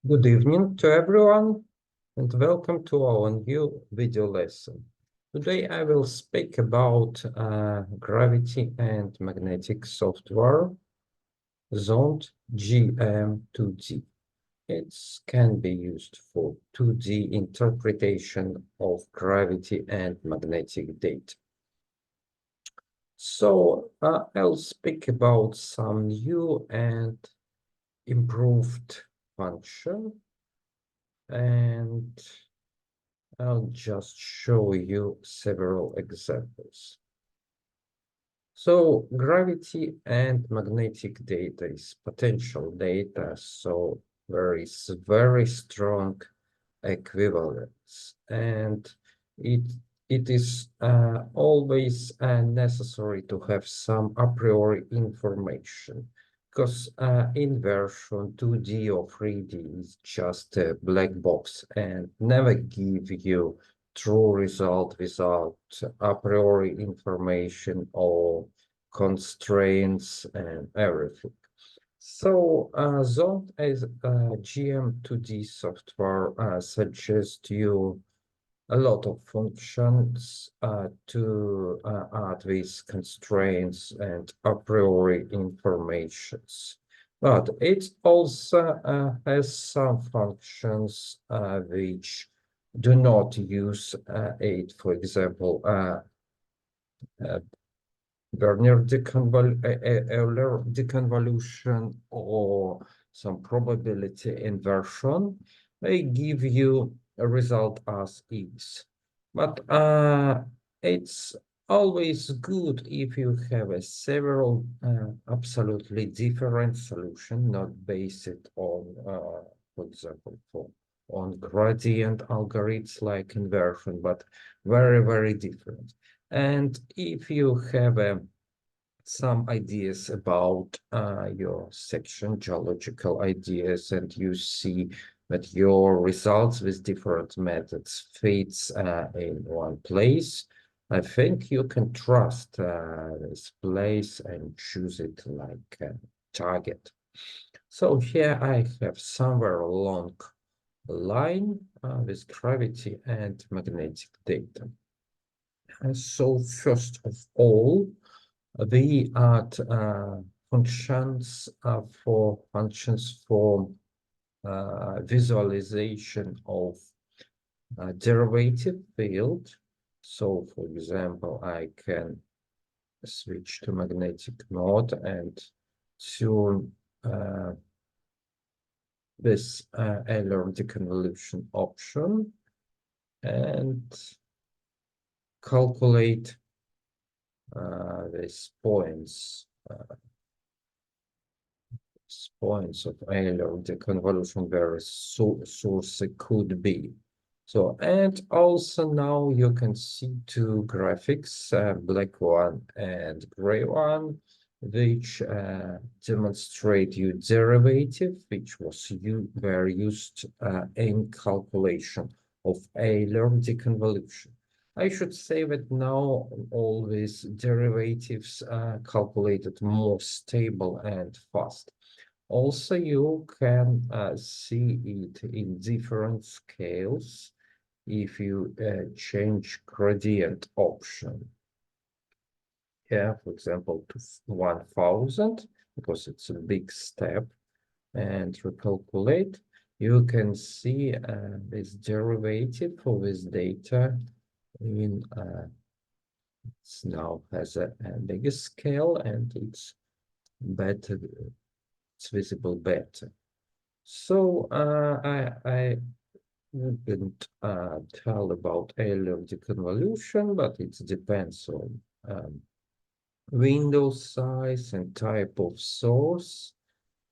Good evening to everyone, and welcome to our new video lesson. Today I will speak about gravity and magnetic software, ZondGM2D. It can be used for 2D interpretation of gravity and magnetic data. So I'll speak about some new and improved function, and I'll just show you several examples. So gravity and magnetic data is potential data, so there is very strong equivalence, and it is always necessary to have some a priori information, because inversion 2D or 3D is just a black box and never give you true result without a priori information or constraints and everything. So Zond as GM2D software suggests you a lot of functions to add these constraints and a priori informations. But it also has some functions which do not use it, for example, Euler deconvolution or some probability inversion. They give you a result as is. But it's always good if you have a several absolutely different solution, not based on, for example, on gradient algorithms like inversion, but very, very different. And if you have some ideas about your section, geological ideas, and you see that your results with different methods fits in one place, I think you can trust this place and choose it like a target. So here I have somewhere along the line with gravity and magnetic data. So first of all, we add functions for visualization of derivative field. So, for example, I can switch to magnetic mode and tune this Euler deconvolution option and calculate these points of Euler deconvolution where source could be. So, and also now you can see two graphics, black one and gray one, which demonstrate you derivative, which were used in calculation of Euler deconvolution. I should say that now all these derivatives are calculated more stable and fast. Also, you can see it in different scales if you change gradient option. Here, for example, to 1000, because it's a big step, and recalculate, you can see this derivative for this data in it now has a bigger scale and it's better, it's visible better. So I wouldn't tell about Euler deconvolution, but it depends on window size and type of source,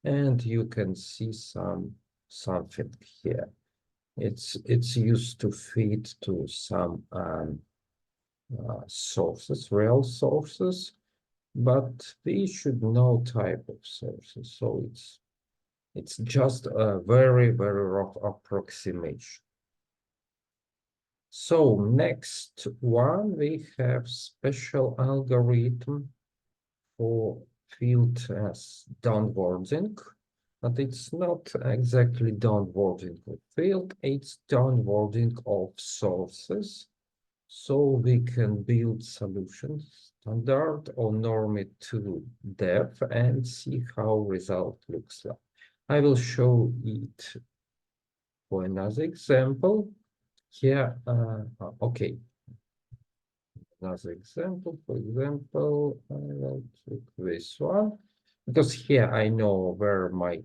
and you can see something here. It's used to feed to some sources, real sources, but we should know type of sources. So it's just a very, very rough approximation. So next one, we have special algorithm for field downwarding. but it's not exactly downwarding of field, it's downwarding of sources. So we can build solutions, standard or norm it to depth and see how result looks like. I will show it for another example. Here, okay, another example, for example, I will take this one, because here I know where my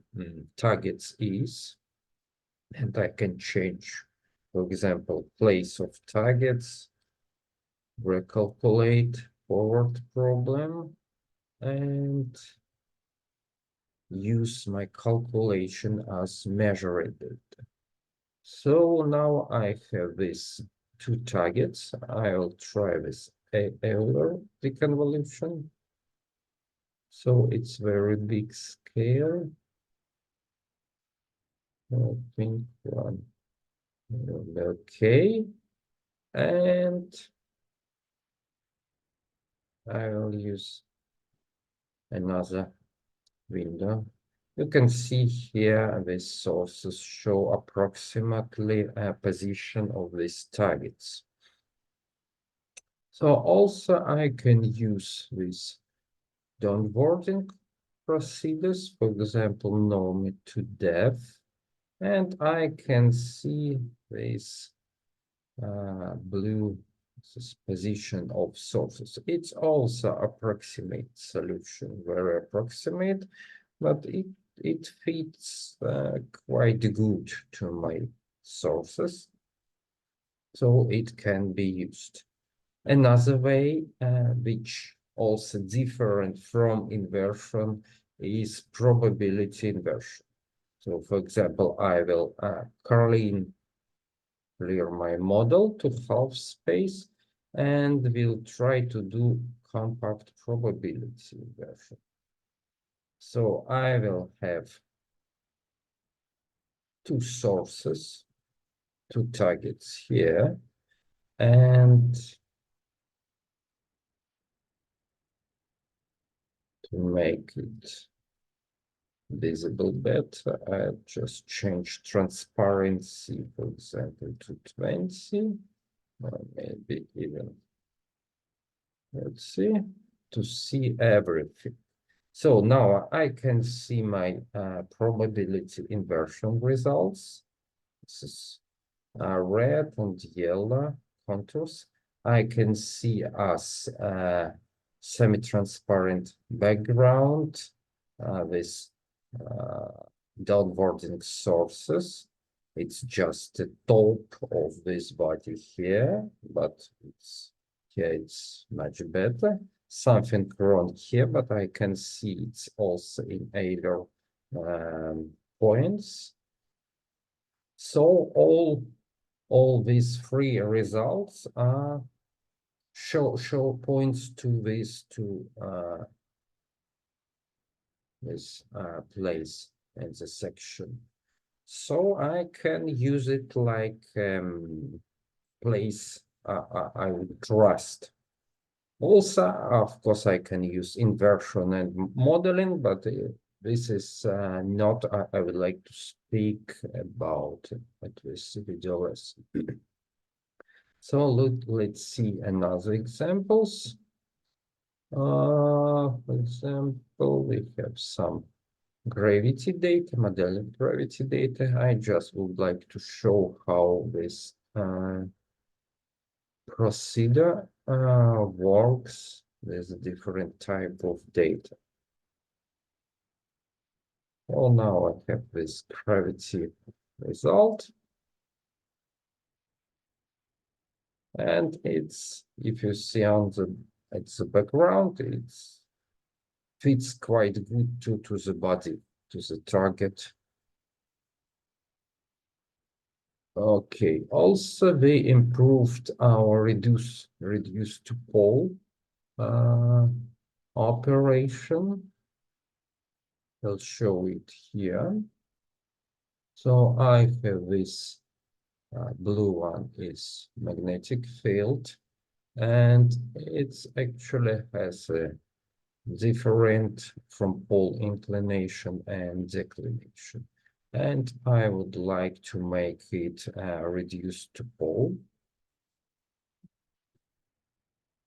targets is, and I can change, for example, place of targets, recalculate forward problem, and use my calculation as measured data. So now I have these two targets. I'll try this Euler deconvolution. So it's very big scale. I think one. Okay. And I will use another window. You can see here the sources show approximately a position of these targets. So also I can use this downwarding procedures, for example, norm it to depth, and I can see this blue this position of sources. It's also approximate solution, very approximate, but it fits quite good to my sources, so it can be used. Another way, which also different from inversion, is probability inversion. So, for example, I will clear my model to half space, and we'll try to do compact probability inversion. So I will have two sources, two targets here, and to make it visible better, I just change transparency, for example, to 20, or maybe even, let's see, to see everything. So now I can see my probability inversion results. This is red and yellow contours. I can see as semi-transparent background, this downwarding sources. It's just the top of this body here, but it's much better. Something wrong here, but I can see it's also in either points. So all these three results show points to this place in the section. So I can use it like place I would trust. Also, of course, I can use inversion and modeling, but this is not I would like to speak about at this video lesson. So let's see another examples. For example, we have some gravity data, modeling gravity data. I just would like to show how this procedure works with a different type of data. Well, now I have this gravity result. And it's, if you see on the background, it fits quite good to the body, to the target. Okay, also we improved our reduce to pole operation. I'll show it here. So I have this blue one is magnetic field, and it's actually has a different from pole inclination and declination. And I would like to make it reduced to pole.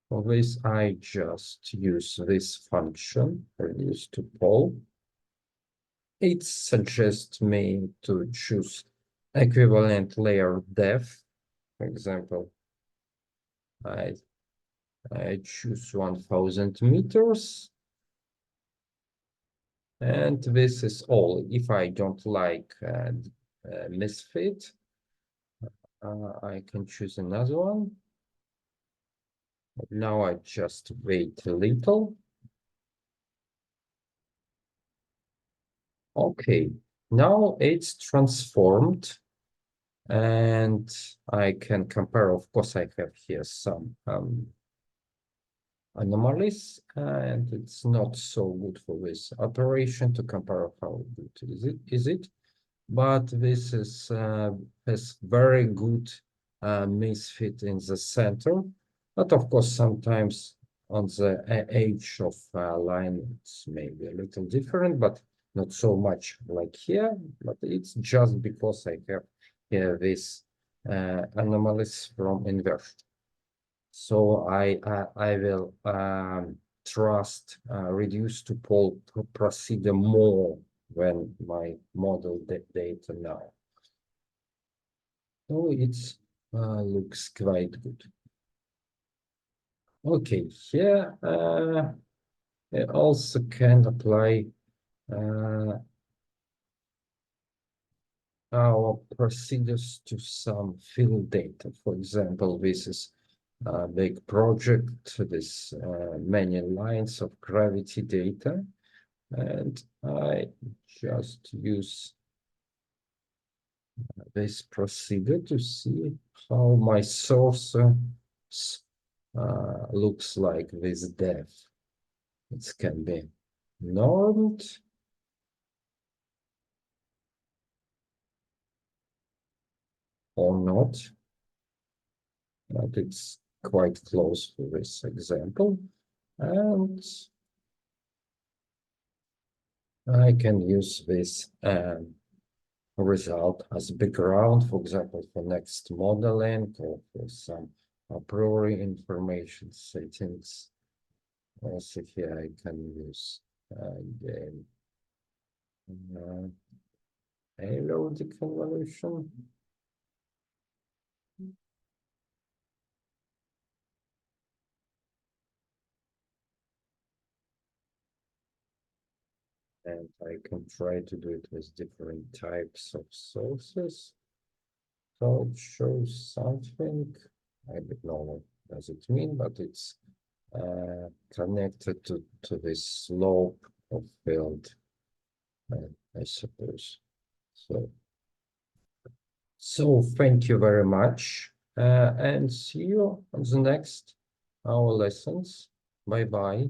For this, I just use this function, reduce to pole. It suggests me to choose equivalent layer depth. For example, I choose 1000 meters. And this is all. If I don't like misfit, I can choose another one. But now I just wait a little. Okay, now it's transformed and I can compare. Of course, I have here some anomalies, and it's not so good for this operation to compare how good is it. But this is has very good misfit in the center. But of course, sometimes on the edge of line, it's maybe a little different, but not so much like here. But it's just because I have here this anomalies from inversion. So I will trust reduce to pole procedure more when my model data now. So it looks quite good. Okay, here I also can apply our procedures to some field data. For example, this is a big project, this many lines of gravity data, and I just use this procedure to see how my source looks like this depth. It can be normed or not, but it's quite close to this example. And I can use this result as background, for example, for next modeling or for some a priori information settings. Also here I can use again periodic convolution. And I can try to do it with different types of sources. So it shows something. I don't know what does it mean, but it's connected to this slope of field, I suppose. So thank you very much, and see you on the next our lessons. Bye bye.